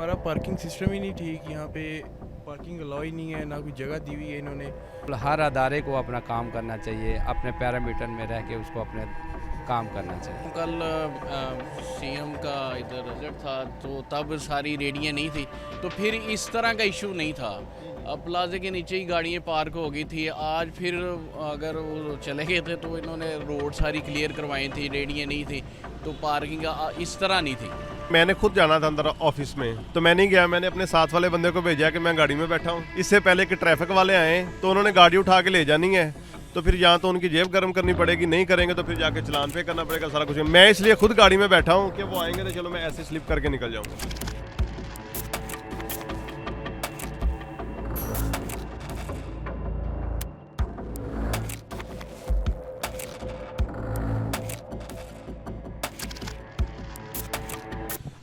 हमारा parking system ही नहीं ठीक। यहाँ पे पार्किंग अलाउ ही नहीं है, ना कोई जगह दी हुई है इन्होंने। हर अदारे को अपना काम करना चाहिए, अपने पैरामीटर में रह के उसको अपने काम करना चाहिए। कल सीएम का इधर बजट था तो तब सारी रेडियाँ नहीं थी, तो फिर इस तरह का इशू नहीं था। अब प्लाजे के नीचे ही गाड़ियाँ पार्क हो गई थी। आज फिर अगर वो चले गए थे तो इन्होंने रोड सारी क्लियर करवाई थी, रेडियाँ नहीं थी, तो पार्किंग इस तरह नहीं थी। मैंने खुद जाना था अंदर ऑफिस में, तो मैं नहीं गया। मैंने अपने साथ वाले बंदे को भेजा कि मैं गाड़ी में बैठा हूँ। इससे पहले कि ट्रैफिक वाले आए तो उन्होंने गाड़ी उठा के ले जानी है, तो फिर यहाँ तो उनकी जेब गर्म करनी पड़ेगी, नहीं करेंगे तो फिर जाके चलान पे करना पड़ेगा सारा कुछ। मैं इसलिए खुद गाड़ी में बैठा हूँ कि वो आएंगे तो चलो मैं ऐसे स्लिप करके निकल जाऊँगा।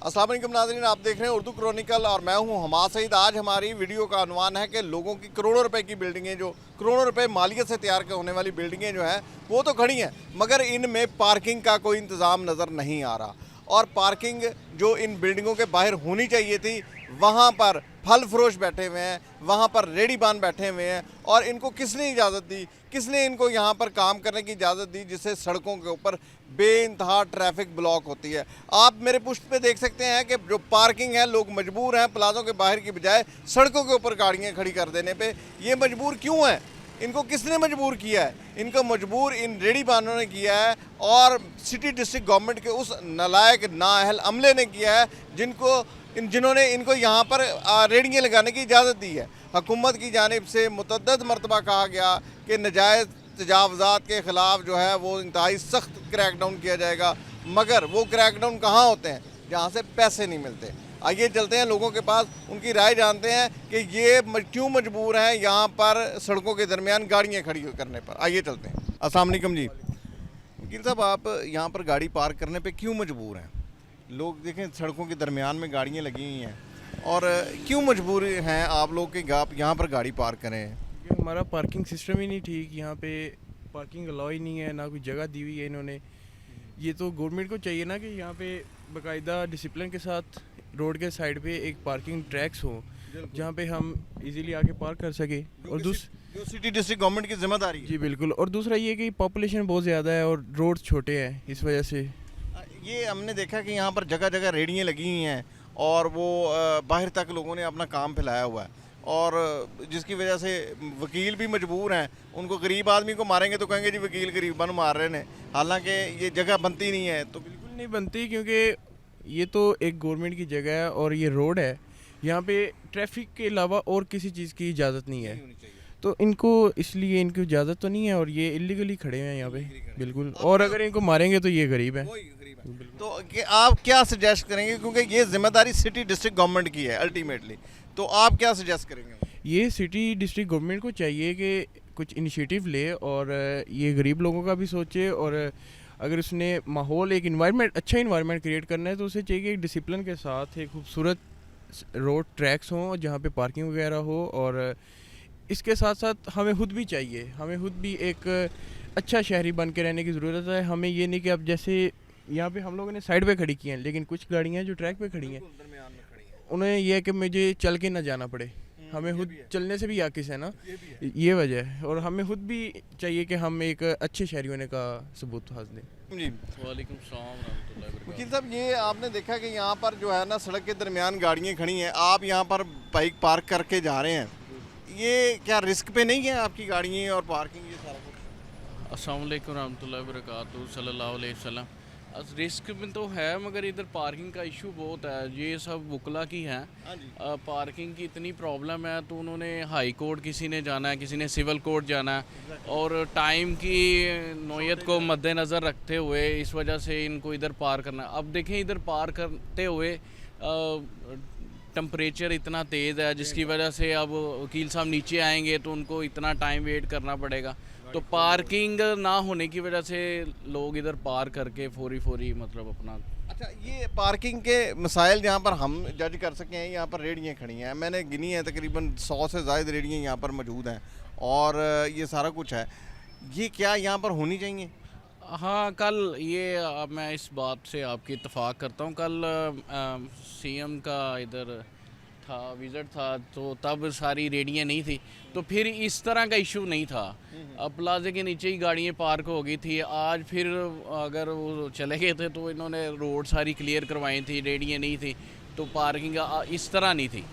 अस्सलाम वालेकुम नाज़रीन, आप देख रहे हैं उर्दू क्रॉनिकल और मैं हूं हमाद सईद। आज हमारी वीडियो का अनवान है कि लोगों की करोड़ों रुपए की बिल्डिंगें, जो करोड़ों रुपए मालियत से तैयार होने वाली बिल्डिंगें जो हैं वो तो खड़ी हैं, मगर इनमें पार्किंग का कोई इंतज़ाम नज़र नहीं आ रहा। और पार्किंग जो इन बिल्डिंगों के बाहर होनी चाहिए थी, वहाँ पर फल फरोश बैठे हुए हैं, वहाँ पर रेडीबान बैठे हुए हैं। और इनको किसने इजाज़त दी, किसने इनको यहाँ पर काम करने की इजाज़त दी, जिससे सड़कों के ऊपर बेइंतहा ट्रैफिक ब्लॉक होती है। आप मेरे पुष्ट पे देख सकते हैं कि जो पार्किंग है, लोग मजबूर हैं प्लाजों के बाहर की बजाय सड़कों के ऊपर गाड़ियाँ खड़ी कर देने पे। ये मजबूर क्यों हैं? इनको किसने मजबूर किया है? इनको मजबूर इन रेडीबानों ने किया है और सिटी डिस्ट्रिक्ट गवर्नमेंट के उस नालायक नाअहल अमले ने किया है जिन्होंने इनको यहाँ पर रेडियाँ लगाने की इजाज़त दी है। हुकूमत की जानिब से मुतअद्दिद मरतबा कहा गया कि नाजायज़ तजावज़ात के ख़िलाफ़ जो है वो इंतहाई सख्त क्रैकडाउन किया जाएगा, मगर वो क्रैकडाउन कहाँ होते हैं? जहाँ से पैसे नहीं मिलते। आइए चलते हैं लोगों के पास, उनकी राय जानते हैं कि ये क्यों मजबूर हैं यहाँ पर सड़कों के दरमियान गाड़ियाँ खड़ी करने पर। आइए चलते हैं। अस्सलाम वालेकुम जी। वकील साहब, आप यहाँ पर गाड़ी पार्क करने पे क्यों मजबूर हैं? लोग देखें सड़कों के दरमियान में गाड़ियाँ लगी हुई हैं, और क्यों मजबूर हैं आप लोग कि आप यहाँ पर गाड़ी पार्क करें? हमारा पार्किंग सिस्टम ही नहीं ठीक। यहाँ पे पार्किंग अलाउ ही नहीं है, ना कोई जगह दी हुई है इन्होंने। ये तो गवर्नमेंट को चाहिए ना कि यहाँ पे बाकायदा डिसिप्लिन के साथ रोड के साइड पे एक पार्किंग ट्रैक्स हो, जहाँ पे हम इजीली आके पार्क कर सके। और जो सिटी डिस्ट्रिक्ट गवर्नमेंट की जिम्मेदारी है। जी बिल्कुल। और दूसरा ये कि पॉपुलेशन बहुत ज़्यादा है और रोड छोटे हैं, इस वजह से ये हमने देखा कि यहाँ पर जगह जगह रेडियाँ लगी हुई हैं और वो बाहर तक लोगों ने अपना काम फैलाया हुआ है, और जिसकी वजह से वकील भी मजबूर हैं। उनको गरीब आदमी को मारेंगे तो कहेंगे जी वकील गरीबन मार रहे हैं, हालांकि ये जगह बनती नहीं है। तो बिल्कुल नहीं बनती, क्योंकि ये तो एक गवर्नमेंट की जगह है और ये रोड है। यहाँ पे ट्रैफिक के अलावा और किसी चीज़ की इजाज़त नहीं है, तो इनको इसलिए इनकी इजाज़त तो नहीं है और ये इलीगली खड़े हैं यहाँ पे। बिल्कुल। और अगर इनको मारेंगे तो ये गरीब हैं। तो आप क्या सजेस्ट करेंगे, क्योंकि ये जिम्मेदारी सिटी डिस्ट्रिक्ट गवर्नमेंट की है अल्टीमेटली, तो आप क्या सजेस्ट करेंगे? ये सिटी डिस्ट्रिक्ट गवर्नमेंट को चाहिए कि कुछ इनिशिएटिव ले और ये गरीब लोगों का भी सोचे। और अगर उसने माहौल, एक इन्वायरमेंट, अच्छा इन्वायरमेंट क्रिएट करना है तो उसे चाहिए कि एक डिसिप्लिन के साथ एक खूबसूरत रोड ट्रैक्स हों जहाँ पे पार्किंग वगैरह हो। और इसके साथ साथ हमें खुद भी चाहिए, हमें खुद भी एक अच्छा शहरी बन के रहने की ज़रूरत है। हमें ये नहीं कि अब जैसे यहाँ पे हम लोगों ने साइड पे खड़ी की हैं, लेकिन कुछ गाड़ियाँ जो ट्रैक पे खड़ी हैं उन्हें यह है कि मुझे चल के ना जाना पड़े। हमें खुद चलने से भी याकिस है ना, ये वजह है। और हमें खुद भी चाहिए कि हम एक अच्छे शहरी होने का सबूत हासिल दें। जी वालेकुम सलाम रहमतुल्लाहि व बरकातहू। वकील साहब, ये आपने देखा कि यहाँ पर जो है ना सड़क के दरमियान गाड़ियाँ खड़ी हैं, आप यहाँ पर बाइक पार्क करके जा रहे हैं, ये क्या रिस्क पे नहीं है आपकी गाड़ियाँ और पार्किंग, ये सारा कुछ? अस्सलाम वालेकुम रहमतुल्लाहि व बरकातहू सल्लल्लाहु अलैहि वसल्लम। रिस्क में तो है, मगर इधर पार्किंग का इशू बहुत है। ये सब वकला की हैं, पार्किंग की इतनी प्रॉब्लम है, तो उन्होंने हाई कोर्ट किसी ने जाना है, किसी ने सिविल कोर्ट जाना है, और टाइम की नौयत को मद्देनज़र रखते हुए इस वजह से इनको इधर पार करना है। अब देखें, इधर पार करते हुए टेम्परेचर इतना तेज़ है जिसकी वजह से अब वकील साहब नीचे आएंगे तो उनको इतना टाइम वेट करना पड़ेगा। तो पार्किंग ना होने की वजह से लोग इधर पार करके फौरी मतलब अपना। अच्छा, ये पार्किंग के मसाइल जहाँ पर हम जज कर सकें हैं, यहाँ पर रेडियाँ खड़ी हैं, मैंने गिनी है तकरीबन 100 से ज़ायद रेडियाँ यहाँ पर मौजूद हैं, और ये सारा कुछ है। ये क्या यहाँ पर होनी चाहिए? हाँ, कल ये मैं इस बात से आपकी इत्तेफाक करता हूँ। कल सीएम का इधर था, विज़िट था, तो तब सारी रेडियाँ नहीं थी, तो फिर इस तरह का इशू नहीं था। अब प्लाजे के नीचे ही गाड़ियाँ पार्क हो गई थी। आज फिर अगर वो चले गए थे तो इन्होंने रोड सारी क्लियर करवाई थी, रेडियाँ नहीं थी, तो पार्किंग इस तरह नहीं थी।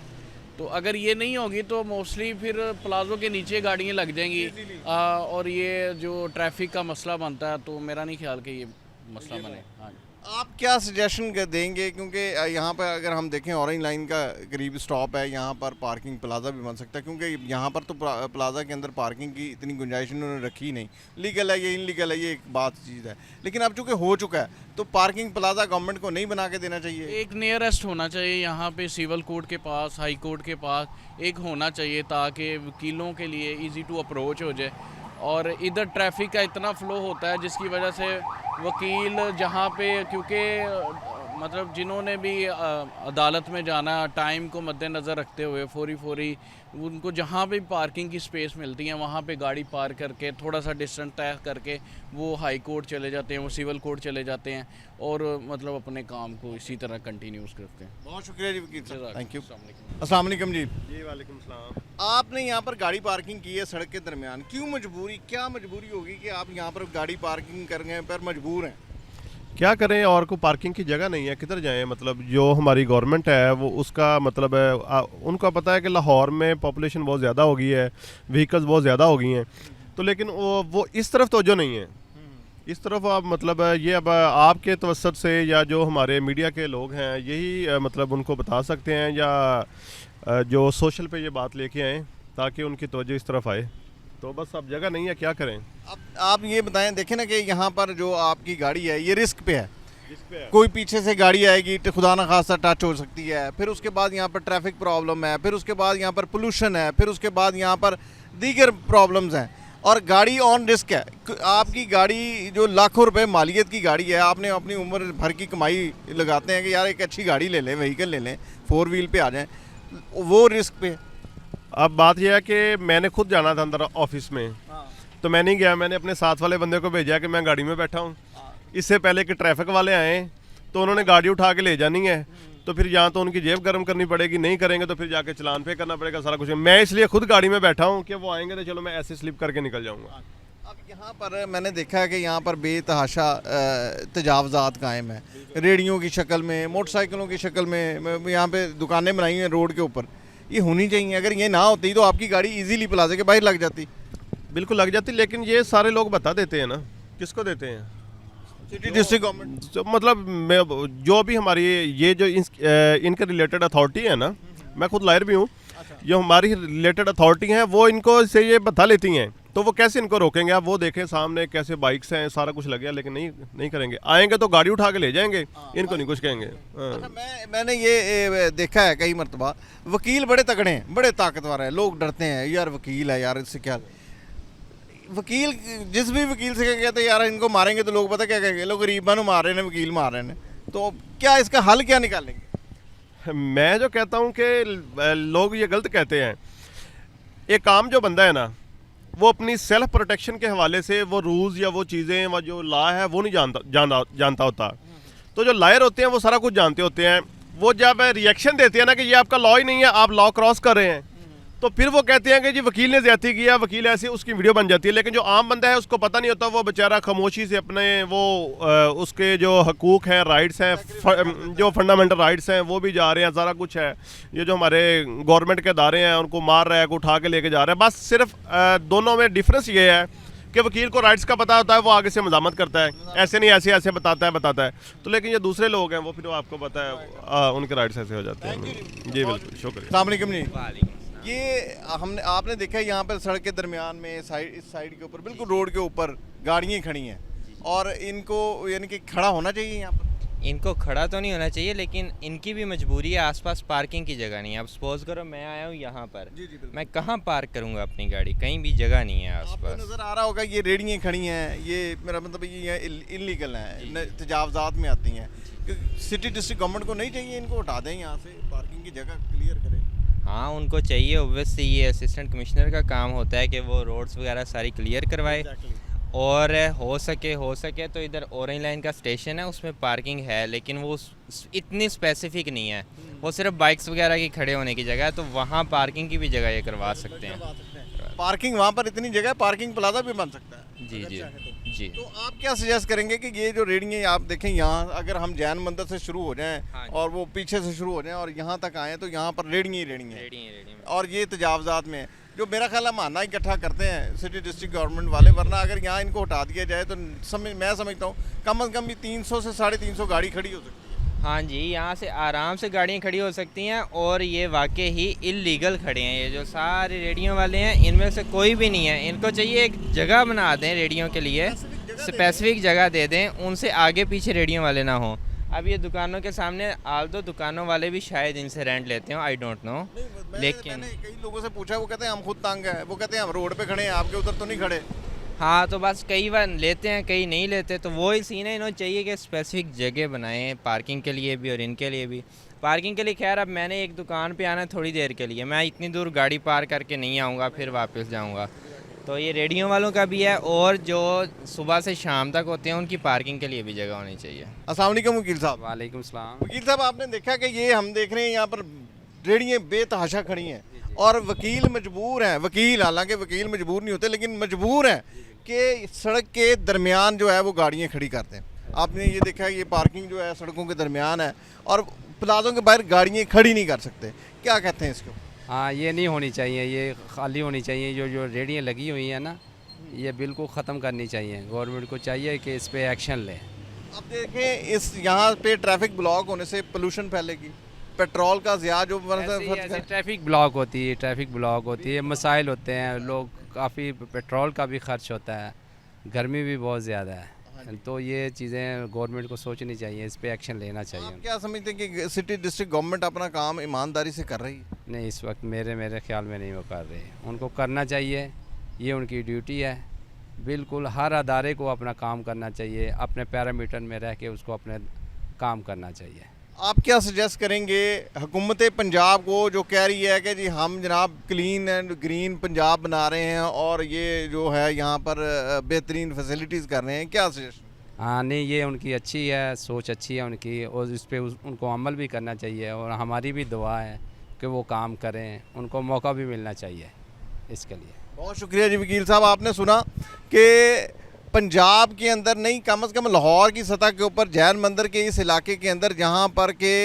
तो अगर ये नहीं होगी तो मोस्टली फिर प्लाजो के नीचे गाड़ियाँ लग जाएंगी, और ये जो ट्रैफिक का मसला बनता है, तो मेरा नहीं ख्याल कि ये मसला बने। हाँ, आप क्या सजेशन देंगे, क्योंकि यहाँ पर अगर हम देखें ऑरेंज लाइन का करीब स्टॉप है, यहाँ पर पार्किंग प्लाजा भी बन सकता है, क्योंकि यहाँ पर तो प्लाजा के अंदर पार्किंग की इतनी गुंजाइश उन्होंने रखी नहीं। लीगल है ये, इनलीगल है ये एक बात चीज़ है, लेकिन अब चूँकि हो चुका है तो पार्किंग प्लाजा गवर्नमेंट को नहीं बना के देना चाहिए। एक नियरेस्ट होना चाहिए यहाँ पे, सिविल कोर्ट के पास, हाई कोर्ट के पास एक होना चाहिए, ताकि वकीलों के लिए इजी टू अप्रोच हो जाए। और इधर ट्रैफिक का इतना फ़्लो होता है जिसकी वजह से वकील जहाँ पे, क्योंकि मतलब जिन्होंने भी अदालत में जाना, टाइम को मद्देनज़र रखते हुए फौरी उनको जहाँ भी पार्किंग की स्पेस मिलती है वहाँ पे गाड़ी पार्क करके थोड़ा सा डिस्टेंस तय करके वो हाई कोर्ट चले जाते हैं, वो सिविल कोर्ट चले जाते हैं, और मतलब अपने काम को इसी तरह कंटिन्यूस करते हैं। बहुत शुक्रिया जी वकील साहब, थैंक यू। अस्सलाम वालेकुम जी। जी वालेकुम सलाम। आपने यहाँ पर गाड़ी पार्किंग की है सड़क के दरमियान, क्यों मजबूरी, क्या मजबूरी होगी कि आप यहाँ पर गाड़ी पार्किंग करने पर मजबूर हैं? क्या करें, और को पार्किंग की जगह नहीं है, किधर जाएं। मतलब जो हमारी गवर्नमेंट है वो उसका मतलब है उनका पता है कि लाहौर में पॉपुलेशन बहुत ज़्यादा हो गई है, व्हीकल्स बहुत ज़्यादा हो गई हैं, तो लेकिन वो इस तरफ तवज्जो नहीं है। इस तरफ आप मतलब ये अब आपके तवस्सुत से या जो हमारे मीडिया के लोग हैं यही मतलब उनको बता सकते हैं, या जो सोशल पे ये बात लेके आएँ ताकि उनकी तवज्जो इस तरफ आए। तो बस अब जगह नहीं है, क्या करें। अब आप ये बताएं, देखें ना कि यहाँ पर जो आपकी गाड़ी है ये रिस्क पे है, कोई पीछे से गाड़ी आएगी तो खुदा ना खासा टच हो सकती है, फिर उसके बाद यहाँ पर ट्रैफिक प्रॉब्लम है, फिर उसके बाद यहाँ पर पोल्यूशन है, फिर उसके बाद यहाँ पर दीगर प्रॉब्लम्स हैं, और गाड़ी ऑन रिस्क है। आपकी गाड़ी जो लाखों रुपए मालियत की गाड़ी है, आपने अपनी उम्र भर की कमाई लगाते हैं कि यार एक अच्छी गाड़ी ले लें, व्हीकल ले लें, 4 व्हील पे आ जाएं, वो रिस्क पे। अब बात यह है कि मैंने खुद जाना था अंदर ऑफिस में, तो मैं नहीं गया, मैंने अपने साथ वाले बंदे को भेजा कि मैं गाड़ी में बैठा हूँ। इससे पहले कि ट्रैफिक वाले आए तो उन्होंने गाड़ी उठा के ले जानी है, तो फिर यहाँ तो उनकी जेब गर्म करनी पड़ेगी, नहीं करेंगे तो फिर जाके चलान पे करना पड़ेगा, सारा कुछ। मैं इसलिए खुद गाड़ी में बैठा हूँ कि वो आएंगे तो चलो मैं ऐसे स्लिप करके निकल जाऊँगा। अब यहाँ पर मैंने देखा है कि यहाँ पर बेतहाशा तजावज़ात कायम है, रेडियों की शक्ल में, मोटरसाइकिलों की शक्ल में, यहाँ पे दुकानें बनाई हैं रोड के ऊपर। ये होनी चाहिए, अगर ये ना होती तो आपकी गाड़ी इजीली प्लाजे के बाहर लग जाती। बिल्कुल लग जाती, लेकिन ये सारे लोग बता देते हैं ना, किसको देते हैं? City district government. तो मतलब जो भी हमारी ये जो इनके रिलेटेड अथॉरिटी है ना, मैं खुद लायर भी हूँ, जो हमारी रिलेटेड अथॉरिटी हैं वो इनको से ये बता लेती हैं, तो वो कैसे इनको रोकेंगे? आप वो देखें सामने कैसे बाइक्स हैं, सारा कुछ लगे, लेकिन नहीं करेंगे। आएंगे तो गाड़ी उठा के ले जाएंगे, इनको नहीं कुछ कहेंगे। अच्छा, मैंने ये देखा है कई मरतबा, वकील बड़े तगड़े हैं, बड़े ताकतवर हैं, लोग डरते हैं यार वकील है यार, इससे क्या। वकील जिस भी वकील से कहते हैं यार इनको मारेंगे तो लोग पता क्या कहेंगे, लोग गरीबां मार रहे हैं, वकील मार रहे हैं, तो क्या इसका हल क्या निकालेंगे? मैं जो कहता हूँ कि लोग ये गलत कहते हैं, एक काम जो बंदा है ना वो अपनी सेल्फ प्रोटेक्शन के हवाले से वो रूल्स या वो चीज़ें वो जो लॉ है वो नहीं जानता होता। तो जो लॉयर होते हैं वो सारा कुछ जानते होते हैं। वो जब रिएक्शन देते हैं ना कि ये आपका लॉ ही नहीं है, आप लॉ क्रॉस कर रहे हैं, तो फिर वो कहते हैं कि जी वकील ने ज्यादती किया, वकील ऐसे, उसकी वीडियो बन जाती है। लेकिन जो आम बंदा है उसको पता नहीं होता, वो बेचारा खामोशी से अपने वो उसके जो हकूक़ हैं, राइट्स हैं, जो फंडामेंटल राइट्स हैं वो भी जा रहे हैं, सारा कुछ है। ये जो हमारे गवर्नमेंट के अदारे हैं उनको मार रहा है, उठा के लेके जा रहा है। बस सिर्फ दोनों में डिफरेंस ये है कि वकील को राइट्स का पता होता है, वो आगे से मजामत करता है, ऐसे नहीं ऐसे बताता है। तो लेकिन ये दूसरे लोग हैं वो फिर आपको पता है उनके राइट्स ऐसे हो जाते हैं। जी बिल्कुल, शुक्रिया। अस्सलाम वालेकुम जी। ये आपने देखा यहाँ पर सड़क के दरमियान में इस साइड के ऊपर बिल्कुल रोड के ऊपर गाड़ियाँ खड़ी हैं, और इनको यानी कि खड़ा होना चाहिए यहाँ पर। इनको खड़ा तो नहीं होना चाहिए, लेकिन इनकी भी मजबूरी है, आसपास पार्किंग की जगह नहीं है। अब सपोज करो मैं आया हूँ यहाँ पर, मैं कहाँ पार्क करूँगा अपनी गाड़ी? कहीं भी जगह नहीं है आसपास। नज़र आ रहा होगा ये रेडियाँ खड़ी हैं, ये मेरा मतलब ये इलीगल हैं, तजावज़ात में आती हैं। सिटी डिस्ट्रिक्ट गवर्नमेंट को नहीं चाहिए इनको हटा दें यहाँ से, पार्किंग की जगह क्लियर करें? हाँ, उनको चाहिए। ओब्वियसली ये असिस्टेंट कमिश्नर का काम होता है कि वो रोड्स वगैरह सारी क्लियर करवाए, और हो सके तो इधर ऑरेंज लाइन का स्टेशन है, उसमें पार्किंग है, लेकिन वो इतनी स्पेसिफिक नहीं है, वो सिर्फ बाइक्स वगैरह की खड़े होने की जगह है, तो वहाँ पार्किंग की भी जगह ये करवा सकते हैं। पार्किंग वहाँ पर इतनी जगह है, पार्किंग प्लाजा भी बन सकता है। जी जी जी। तो आप क्या सजेस्ट करेंगे कि ये जो रेडियाँ आप देखें यहाँ, अगर हम जैन मंदिर से शुरू हो जाएं हाँ जी। और वो पीछे से शुरू हो जाएं और यहाँ तक आएँ तो यहाँ पर रेडियाँ ही रेडियाँ हैं रेडी और ये तजावजात में है, जो मेरा ख्याल है माना इकट्ठा करते हैं सिटी डिस्ट्रिक्ट गवर्नमेंट वाले, वरना अगर यहाँ इनको हटा दिया जाए तो मैं समझता हूँ कम से कम भी 300 से 350 गाड़ी खड़ी हो सकती है। हाँ जी, यहाँ से आराम से गाड़ियाँ खड़ी हो सकती हैं, और ये वाकई ही इलीगल खड़े हैं। ये जो सारे रेडियो वाले हैं इनमें से कोई भी नहीं है, इनको चाहिए एक जगह बना दें रेडियो के लिए, स्पेसिफिक जगह दे दें, उनसे आगे पीछे रेडियो वाले ना हों। अब ये दुकानों के सामने आल दुकानों वाले भी शायद इनसे रेंट लेते हो, आई डोंट नो, लेकिन मैंने कई लोगों से पूछा, वो कहते हैं हम खुद तंग है, वो कहते हैं हम रोड पे खड़े हैं, आपके उधर तो नहीं खड़े। हाँ, तो बस कई बार लेते हैं कई नहीं लेते, तो वो ही सीन है। इन्होंने चाहिए कि स्पेसिफिक जगह बनाएं पार्किंग के लिए भी और इनके लिए भी। पार्किंग के लिए खैर अब मैंने एक दुकान पे आना है थोड़ी देर के लिए, मैं इतनी दूर गाड़ी पार्क करके नहीं आऊँगा फिर वापस जाऊँगा, तो ये रेडियो वालों का भी है, और जो सुबह से शाम तक होते हैं उनकी पार्किंग के लिए भी जगह होनी चाहिए। अस्सलाम वालेकुम वकील साहब। वालेकुम सलाम। वकील साहब, आपने देखा कि ये हम देख रहे हैं यहाँ पर रेडियाँ बेतहाशा खड़ी हैं और वकील मजबूर हैं, वकील हालांकि वकील मजबूर नहीं होते लेकिन मजबूर हैं कि सड़क के दरमियान जो है वो गाड़ियाँ खड़ी करते हैं। आपने ये देखा है, ये पार्किंग जो है सड़कों के दरमियान है और प्लाजों के बाहर गाड़ियाँ खड़ी नहीं कर सकते, क्या कहते हैं इसको? हाँ, ये नहीं होनी चाहिए, ये खाली होनी चाहिए। जो रेडियाँ लगी हुई हैं ना, ये बिल्कुल ख़त्म करनी चाहिए। गवर्नमेंट को चाहिए कि इस पे एक्शन ले। अब देखें, इस यहाँ पे ट्रैफिक ब्लॉक होने से पोल्यूशन फैलेगी, पेट्रोल का ज़्यादा जो ऐसे ट्रैफिक ब्लॉक होती है, मसाइल होते हैं, लोग काफ़ी पेट्रोल का भी खर्च होता है, गर्मी भी बहुत ज़्यादा है, तो ये चीज़ें गवर्नमेंट को सोचनी चाहिए, इस पे एक्शन लेना चाहिए। आप क्या समझते हैं कि सिटी डिस्ट्रिक्ट गवर्नमेंट अपना काम ईमानदारी से कर रही है? नहीं, इस वक्त मेरे ख्याल में नहीं वो कर रहे, उनको करना चाहिए, ये उनकी ड्यूटी है। बिल्कुल हर अदारे को अपना काम करना चाहिए, अपने पैरामीटर में रह के उसको अपने काम करना चाहिए। आप क्या सजेस्ट करेंगे हुकूमत पंजाब को, जो कह रही है कि जी हम जनाब क्लीन एंड ग्रीन पंजाब बना रहे हैं और ये जो है यहाँ पर बेहतरीन फैसिलिटीज़ कर रहे हैं, क्या सजेस्ट? हाँ, नहीं, ये उनकी अच्छी है, सोच अच्छी है उनकी, और इस पर उनको अमल भी करना चाहिए, और हमारी भी दुआ है कि वो काम करें, उनको मौका भी मिलना चाहिए इसके लिए। बहुत शुक्रिया जी वकील साहब। आपने सुना कि पंजाब के अंदर नहीं, कम से कम लाहौर की सतह के ऊपर जैन मंदिर के इस इलाके के अंदर जहाँ पर के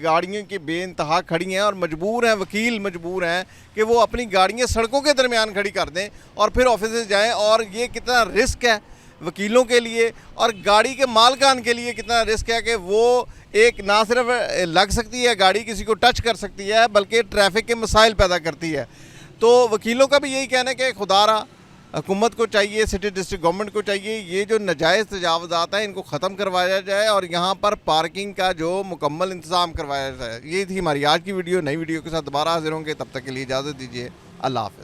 गाड़ियों की बेइंतहा खड़ी हैं और मजबूर हैं, वकील मजबूर हैं कि वो अपनी गाड़ियाँ सड़कों के दरमियान खड़ी कर दें और फिर ऑफिस जाएं, और ये कितना रिस्क है वकीलों के लिए और गाड़ी के मालकान के लिए, कितना रिस्क है कि वो एक ना सिर्फ लग सकती है गाड़ी, किसी को टच कर सकती है, बल्कि ट्रैफिक के मसाइल पैदा करती है। तो वकीलों का भी यही कहना है कि खुदारा हुकूमत को चाहिए, सिटी डिस्ट्रिक्ट गवर्नमेंट को चाहिए, ये जो नाजायज़ तजावज़ात हैं इनको ख़त्म करवाया जाए और यहाँ पर पार्किंग का जो मुकम्मल इंतज़ाम करवाया जाए। ये थी हमारी आज की वीडियो। नई वीडियो के साथ दोबारा हाजिर होंगे, तब तक के लिए इजाज़त दीजिए। अल्लाह हाफ़िज़।